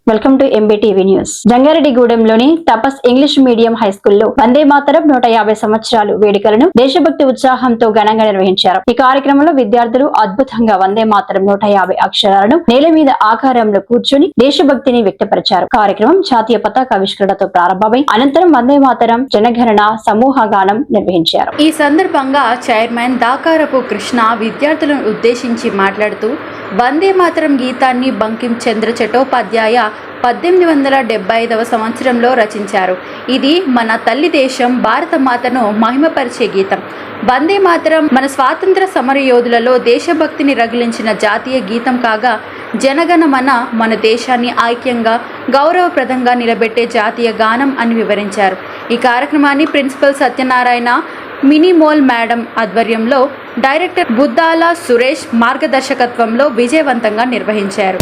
Welcome to MBTV news. జంగారెడ్డిగూడెంలోని Tapas English medium high స్కూల్లో వందే మాతరం 150 సంవత్సరాలు వేడుకలను దేశభక్తి ఉత్సాహంతో ఘనంగా నిర్వహించారు. ఈ కార్యక్రమంలో విద్యార్థులు అద్భుతంగా వందే మాతరం 150 అక్షరాలను నేల మీద ఆకారంలో కూర్చుని దేశభక్తిని వ్యక్తపరిచారు. కార్యక్రమం జాతీయ పతాకావిష్కరణతో ప్రారంభమై అనంతరం వందే మాతరం జనగణన సమూహ గానం నిర్వహించారు. ఈ సందర్భంగా చైర్మన్ దాకారపు కృష్ణ విద్యార్థులను ఉద్దేశించి మాట్లాడుతూ వందే మాతరం గీతాన్ని బంకిం చంద్ర చటోపాధ్యాయ 1875వ సంవత్సరంలో రచించారు. ఇది మన తల్లి దేశం భారత మాతను మహిమపరిచే గీతం. వందే మాతరం మన స్వాతంత్ర సమర యోధులలో దేశభక్తిని రగిలించిన జాతీయ గీతం కాగా, జనగణమన మన దేశాన్ని ఐక్యంగా గౌరవప్రదంగా నిలబెట్టే జాతీయ గానం అని వివరించారు. ఈ కార్యక్రమాన్ని ప్రిన్సిపల్ సత్యనారాయణ మినిమోల్ మేడం ఆధ్వర్యంలో డైరెక్టర్ బుద్దాల సురేష్ మార్గదర్శకత్వంలో విజయవంతంగా నిర్వహించారు.